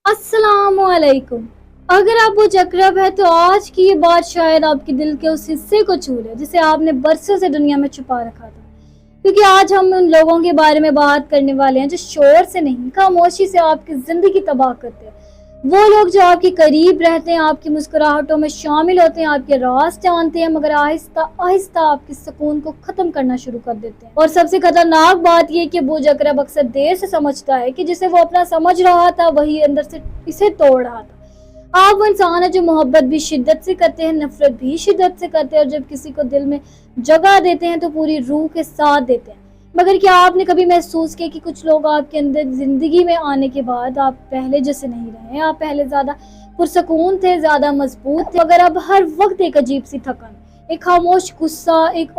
अस्सलाम वालेकुम। अगर आप वो अकरब है तो आज की ये बात शायद आपके दिल के उस हिस्से को छू ले जिसे आपने बरसों से दुनिया में छुपा रखा था। क्योंकि आज हम उन लोगों के बारे में बात करने वाले हैं जो शोर से नहीं, खामोशी से आपकी जिंदगी तबाह करते हैं। वो लोग जो आपके करीब रहते हैं, आपकी मुस्कुराहटों में शामिल होते हैं, आपके राज जानते हैं, मगर आहिस्ता आहिस्ता आपके सुकून को खत्म करना शुरू कर देते हैं। और सबसे खतरनाक बात ये कि बूझ अकरब अक्सर देर से समझता है कि जिसे वो अपना समझ रहा था वही अंदर से इसे तोड़ रहा था। आप वो इंसान है जो मोहब्बत भी शिद्दत से करते हैं, नफरत भी शिद्दत से करते हैं, और जब किसी को दिल में जगह देते हैं तो पूरी रूह के साथ देते हैं। मगर क्या आपने कभी महसूस किया कि कुछ लोग आपके अंदर जिंदगी में आने के बाद आप पहले जैसे नहीं रहे? आप पहले ज्यादा पुरसकून थे, ज्यादा मजबूत थे, मगर अब हर वक्त एक अजीब सी थकन, एक खामोश गुस्सा, एक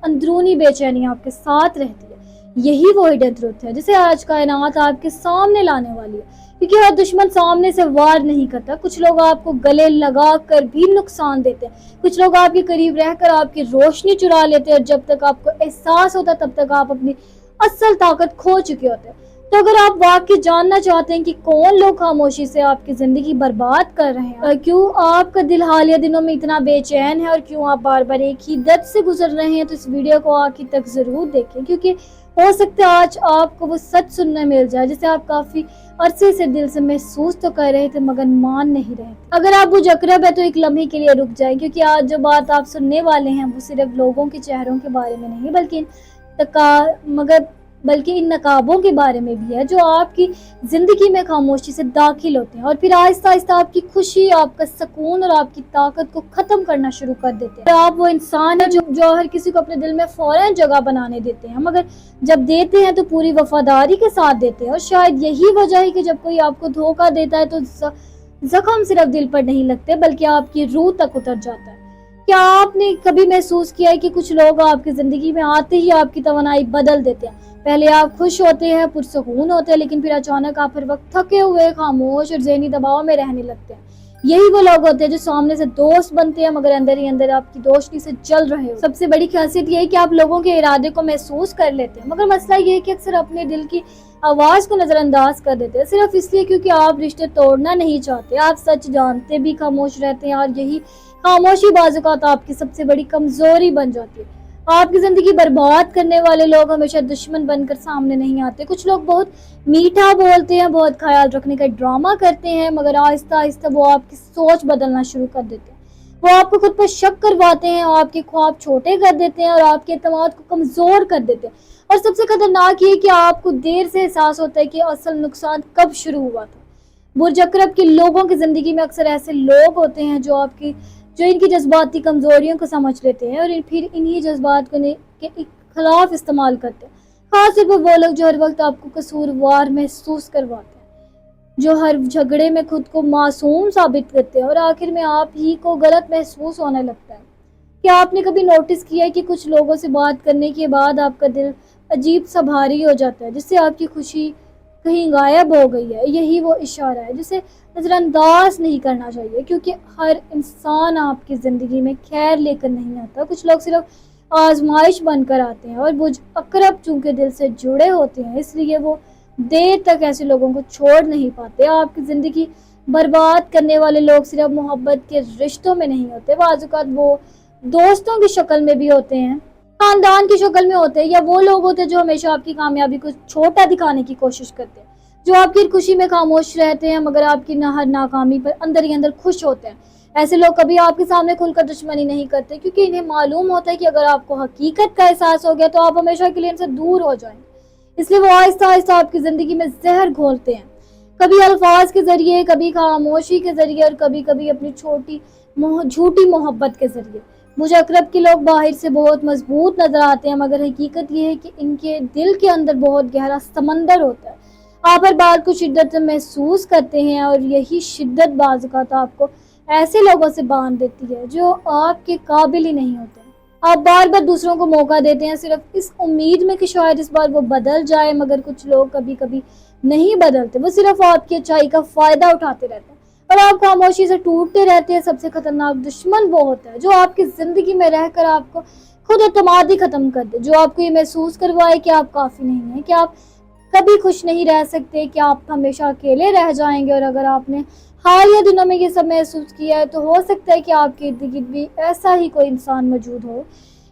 अंदरूनी बेचैनी आपके साथ रहती है। यही वो हिडन ट्रुथ है जिसे आज कायनात आपके सामने लाने वाली है। क्योंकि हर दुश्मन सामने से वार नहीं करता। कुछ लोग आपको गले लगा कर भी नुकसान देते हैं, कुछ लोग आपके करीब रहकर आपकी रोशनी चुरा लेते हैं, और जब तक आपको एहसास होता तब तक आप अपनी असल ताकत खो चुके होते हैं। तो अगर आप वाकई जानना चाहते हैं कि कौन लोग खामोशी से आपकी जिंदगी बर्बाद कर रहे हैं, क्यों आपका दिल हालिया दिनों में इतना बेचैन है, और क्यों आप बार बार एक ही दर्द से गुजर रहे हैं, तो इस वीडियो को आखिर तक जरूर देखें। क्योंकि हो सकता है आज आपको वो सच सुनने मिल जाए जिसे आप काफी अरसे से दिल से महसूस तो कर रहे थे मगर मान नहीं रहे थे। अगर आप वो अकरब है तो एक लम्हे के लिए रुक जाएं, क्योंकि आज जो बात आप सुनने वाले हैं वो सिर्फ लोगों के चेहरों के बारे में नहीं बल्कि इन नकाबों के बारे में भी है जो आपकी जिंदगी में खामोशी से दाखिल होते हैं और फिर आहिस्ता आहिस्ता आपकी खुशी, आपका सुकून और आपकी ताकत को खत्म करना शुरू कर देते हैं। आप वो इंसान है जो हर किसी को अपने दिल में फौरन जगह बनाने देते हैं, मगर जब देते हैं तो पूरी वफादारी के साथ देते हैं। और शायद यही वजह है कि जब कोई आपको धोखा देता है तो जख्म सिर्फ दिल पर नहीं लगते बल्कि आपकी रूह तक उतर जाता है। क्या आपने कभी महसूस किया है कि कुछ लोग आपकी जिंदगी में आते ही आपकी तवानाई बदल देते हैं? पहले आप खुश होते हैं, पुरसुकून होते हैं, लेकिन फिर अचानक आप हर वक्त थके हुए, खामोश और ज़हनी दबाव में रहने लगते हैं। यही वो लोग होते हैं जो सामने से दोस्त बनते हैं मगर अंदर ही अंदर आपकी दोस्ती से जल रहे हो। सबसे बड़ी खासियत ये है कि आप लोगों के इरादे को महसूस कर लेते हैं, मगर मसला ये है कि अक्सर अपने दिल की आवाज को नजरअंदाज कर देते हैं, सिर्फ इसलिए क्योंकि आप रिश्ते तोड़ना नहीं चाहते। आप सच जानते भी खामोश रहते हैं, और यही खामोशी बाज़-औक़ात आपकी सबसे बड़ी कमजोरी बन जाती है। आपकी जिंदगी बर्बाद करने वाले लोग हमेशा दुश्मन बनकर सामने नहीं आते। कुछ लोग बहुत मीठा बोलते हैं, बहुत ख्याल रखने का ड्रामा करते हैं, मगर आहिस्ता आहिस्ता वो आपकी सोच बदलना शुरू कर देते हैं। वो आपको खुद पर शक करवाते हैं, आपके ख्वाब छोटे कर देते हैं और आपके एतमाद को कमजोर कर देते हैं। और सबसे खतरनाक ये कि आपको देर से एहसास होता है कि असल नुकसान कब शुरू हुआ था। बुर्ज अकरब के लोगों की जिंदगी में अक्सर ऐसे लोग होते हैं जो इनकी जज्बाती कमजोरियों को समझ लेते हैं और फिर इन्हीं जज्बात के खिलाफ इस्तेमाल करते हैं। खास तौर पर वो लोग जो हर वक्त आपको कसूरवार महसूस करवाते हैं, जो हर झगड़े में खुद को मासूम साबित करते हैं और आखिर में आप ही को गलत महसूस होने लगता है। क्या आपने कभी नोटिस किया है कि कुछ लोगों से बात करने के बाद आपका दिल अजीब सा भारी हो जाता है, जिससे आपकी खुशी कहीं गायब हो गई है? यही वो इशारा है जिसे नज़रअंदाज नहीं करना चाहिए, क्योंकि हर इंसान आपकी ज़िंदगी में खैर लेकर नहीं आता। कुछ लोग सिर्फ आजमाइश बनकर आते हैं, और बुर्ज अकरब चूंकि दिल से जुड़े होते हैं इसलिए वो देर तक ऐसे लोगों को छोड़ नहीं पाते। आपकी ज़िंदगी बर्बाद करने वाले लोग सिर्फ मोहब्बत के रिश्तों में नहीं होते, बाज़-औक़ात वो दोस्तों की शक्ल में भी होते हैं, खानदान की शक्ल में होते हैं, या वो लोग होते हैं जो हमेशा आपकी कामयाबी को छोटा दिखाने की कोशिश करते हैं, जो आपकी खुशी में खामोश रहते हैं मगर आपकी हर नाकामी पर अंदर ही अंदर खुश होते हैं। ऐसे लोग कभी आपके सामने खुलकर दुश्मनी नहीं करते, क्योंकि इन्हें मालूम होता है कि अगर आपको हकीकत का एहसास हो गया तो आप हमेशा के लिए इनसे दूर हो जाएंगे। इसलिए वो आहिस्ता आहिस्ता आपकी जिंदगी में जहर घोलते हैं, कभी अल्फाज के जरिए, कभी खामोशी के जरिए, और कभी कभी अपनी झूठी मोहब्बत के जरिए। मुझे अकरब के लोग बाहर से बहुत मजबूत नजर आते हैं, मगर हकीकत ये है कि इनके दिल के अंदर बहुत गहरा समंदर होता है। आप हर बात को शिद्दत से महसूस करते हैं, और यही शिद्दत बाज़-औक़ात आपको ऐसे लोगों से बांध देती है जो आपके काबिल ही नहीं होते। आप बार बार दूसरों को मौका देते हैं सिर्फ इस उम्मीद में कि शायद इस बार वो बदल जाए, मगर कुछ लोग कभी कभी नहीं बदलते, वो सिर्फ आपकी अच्छाई का फायदा उठाते रहते हैं और आप खामोशी से टूटते रहते हैं। सबसे खतरनाक दुश्मन वो होता है जो आपकी जिंदगी में रहकर आपको खुद एतमादी खत्म कर दे, जो आपको ये महसूस करवाए कि आप काफी नहीं है, कि आप کبھی خوش نہیں رہ سکتے کہ آپ ہمیشہ اکیلے رہ جائیں گے، اور اگر آپ نے حالیہ دنوں میں یہ سب محسوس کیا ہے تو ہو سکتا ہے کہ آپ کے ارد گرد بھی ایسا ہی کوئی انسان موجود ہو۔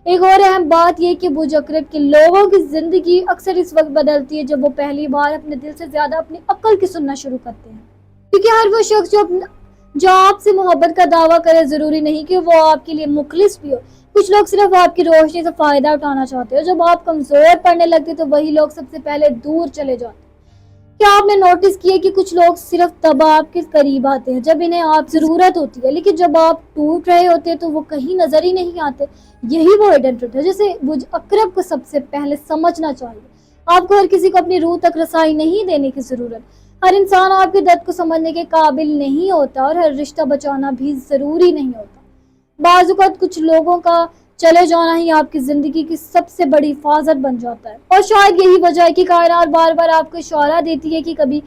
ایک اور اہم بات یہ کہ برج اکرب کے لوگوں کی زندگی اکثر اس وقت بدلتی ہے جب وہ پہلی بار اپنے دل سے زیادہ اپنی عقل کی سننا شروع کرتے ہیں، کیونکہ ہر وہ شخص جو آپ سے محبت کا دعویٰ کرے ضروری نہیں کہ وہ آپ کے لیے مخلص بھی ہو۔ کچھ لوگ صرف آپ کی روشنی سے فائدہ اٹھانا چاہتے ہیں، جب آپ کمزور پڑنے لگتے تو وہی لوگ سب سے پہلے دور چلے جاتے ہیں۔ کیا آپ نے نوٹس کیا کہ کچھ لوگ صرف تب آپ کے قریب آتے ہیں جب انہیں آپ ضرورت ہوتی ہے، لیکن جب آپ ٹوٹ رہے ہوتے ہیں تو وہ کہیں نظر ہی نہیں آتے؟ یہی وہ ہڈن ٹروتھ ہے جسے برج اکرب کو سب سے پہلے سمجھنا چاہیے۔ آپ کو ہر کسی کو اپنی روح تک رسائی نہیں دینے کی ضرورت۔ ہر انسان آپ کے درد کو سمجھنے کے قابل نہیں ہوتا، اور ہر رشتہ بچانا بھی ضروری نہیں ہوتا۔ بعض اوقات کچھ لوگوں کا چلے جانا ہی آپ کی زندگی کی سب سے بڑی حفاظت بن جاتا ہے، اور شاید یہی وجہ ہے کہ کائنات بار بار آپ کو اشارہ دیتی ہے کہ کبھی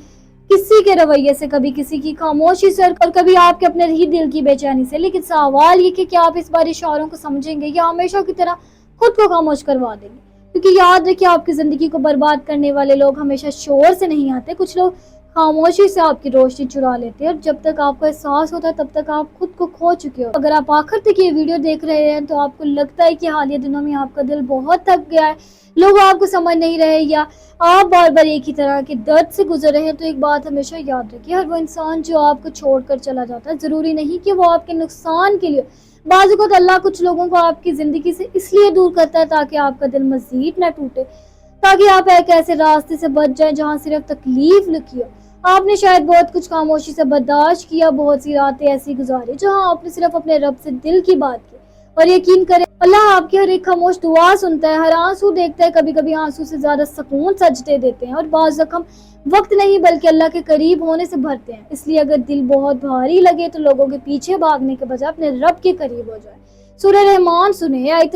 کسی کے رویے سے، کبھی کسی کی خاموشی سے، اور کبھی آپ کے اپنے ہی دل کی بے چینی سے۔ لیکن سوال یہ کہ کیا آپ اس بار اشاروں کو سمجھیں گے یا ہمیشہ کی طرح خود کو خاموش کروا دیں گے؟ کیونکہ یاد رکھیں، آپ کی زندگی کو برباد کرنے والے لوگ ہمیشہ شور سے نہیں آتے، کچھ لوگ خاموشی سے آپ کی روشنی چرا لیتے ہیں، اور جب تک آپ کو احساس ہوتا ہے تب تک آپ خود کو کھو چکے ہو۔ اگر آپ آخر تک یہ ویڈیو دیکھ رہے ہیں تو آپ کو لگتا ہے کہ حالیہ دنوں میں آپ کا دل بہت تھک گیا ہے، لوگ آپ کو سمجھ نہیں رہے، یا آپ بار بار ایک ہی طرح کے درد سے گزر رہے ہیں، تو ایک بات ہمیشہ یاد رکھیے، ہر وہ انسان جو آپ کو چھوڑ کر چلا جاتا ہے ضروری نہیں کہ وہ آپ کے نقصان کے لیے۔ بعض اوقات اللہ کچھ لوگوں کو آپ کی زندگی سے اس لیے دور کرتا ہے تاکہ آپ کا دل مزید نہ ٹوٹے، تاکہ آپ ایک ایسے راستے سے بچ جائیں جہاں صرف تکلیف لکھی ہو۔ آپ نے شاید بہت کچھ خاموشی سے برداشت کیا، بہت سی راتیں ایسی گزاری جہاں آپ نے صرف اپنے رب سے دل کی بات کی، اور یقین کریں اللہ آپ کی ہر ایک خاموش دعا سنتا ہے، ہر آنسو دیکھتا ہے۔ کبھی کبھی آنسو سے زیادہ سکون سجدے دیتے ہیں، اور بعض زخم وقت نہیں بلکہ اللہ کے قریب ہونے سے بھرتے ہیں۔ اس لیے اگر دل بہت بھاری لگے تو لوگوں کے پیچھے بھاگنے کے بجائے اپنے رب کے قریب ہو جائے، سورہ رحمان سنیں، آیت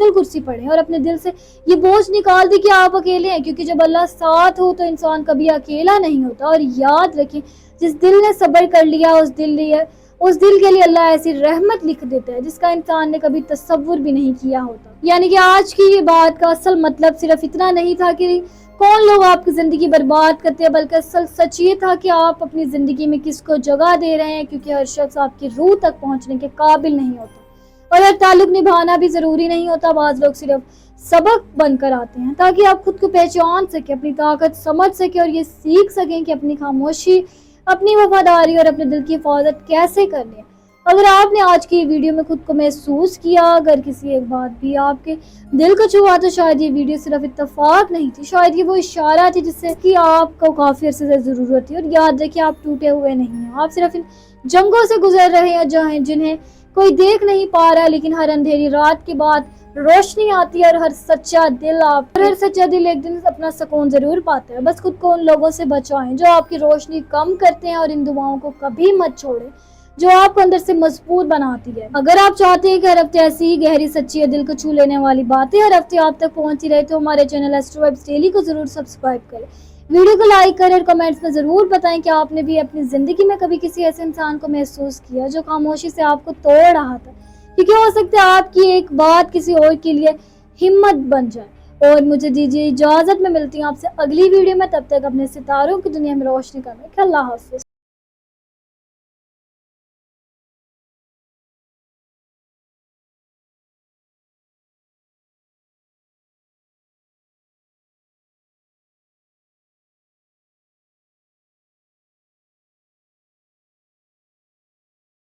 الکرسی پڑھیں، اور اپنے دل سے یہ بوجھ نکال دیں کہ آپ اکیلے ہیں، کیونکہ جب اللہ ساتھ ہو تو انسان کبھی اکیلا نہیں ہوتا۔ اور یاد رکھیں، جس دل نے صبر کر لیا اس دل کے لیے اللہ ایسی رحمت لکھ دیتا ہے جس کا انسان نے کبھی تصور بھی نہیں کیا ہوتا۔ یعنی کہ آج کی یہ بات کا اصل مطلب صرف اتنا نہیں تھا کہ کون لوگ آپ کی زندگی برباد کرتے ہیں، بلکہ اصل سچ یہ تھا کہ آپ اپنی زندگی میں کس کو جگہ دے رہے ہیں، کیونکہ ہر شخص آپ کی روح تک پہنچنے کے قابل نہیں ہوتا، اور ہر تعلق نبھانا بھی ضروری نہیں ہوتا۔ بعض لوگ صرف سبق بن کر آتے ہیں تاکہ آپ خود کو پہچان سکیں، اپنی طاقت سمجھ سکیں، اور یہ سیکھ سکیں کہ اپنی خاموشی، اپنی وفاداری اور اپنے دل کی حفاظت کیسے کرنی ہے۔ اگر آپ نے آج کی ویڈیو میں خود کو محسوس کیا، اگر کسی ایک بات بھی آپ کے دل کو چھوا، تو شاید یہ ویڈیو صرف اتفاق نہیں تھی، شاید یہ وہ اشارہ تھی جس سے کہ آپ کو کافی عرصے سے ضرورت تھی۔ اور یاد رکھیں، آپ ٹوٹے ہوئے نہیں ہیں، آپ صرف ان جنگوں سے گزر رہے ہیں جنہیں کوئی دیکھ نہیں پا رہا، لیکن ہر اندھیری رات کے بعد روشنی آتی ہے، اور ہر سچا دل ایک دن اپنا سکون ضرور پاتا ہے۔ بس خود کو ان لوگوں سے بچائیں جو آپ کی روشنی کم کرتے ہیں، اور ان دعاؤں کو کبھی مت چھوڑیں جو آپ کو اندر سے مضبوط بناتی ہے۔ اگر آپ چاہتے ہیں کہ ہر ہفتے ایسی ہی گہری، سچی اور دل کو چھو لینے والی باتیں ہر ہفتے آپ تک پہنچتی رہے تو ہمارے چینل ایسٹرو وائبس ڈیلی کو ضرور سبسکرائب کریں، ویڈیو کو لائک کریں، اور کمنٹس میں ضرور بتائیں کہ آپ نے بھی اپنی زندگی میں کبھی کسی ایسے انسان کو محسوس کیا جو خاموشی سے آپ کو توڑ رہا تھا، کیونکہ ہو سکتا ہے آپ کی ایک بات کسی اور کے لیے ہمت بن جائے۔ اور مجھے دیجیے اجازت، میں ملتی ہوں آپ سے اگلی ویڈیو میں، تب تک اپنے ستاروں کی دنیا میں روشنی کرنے کے اللہ حافظ۔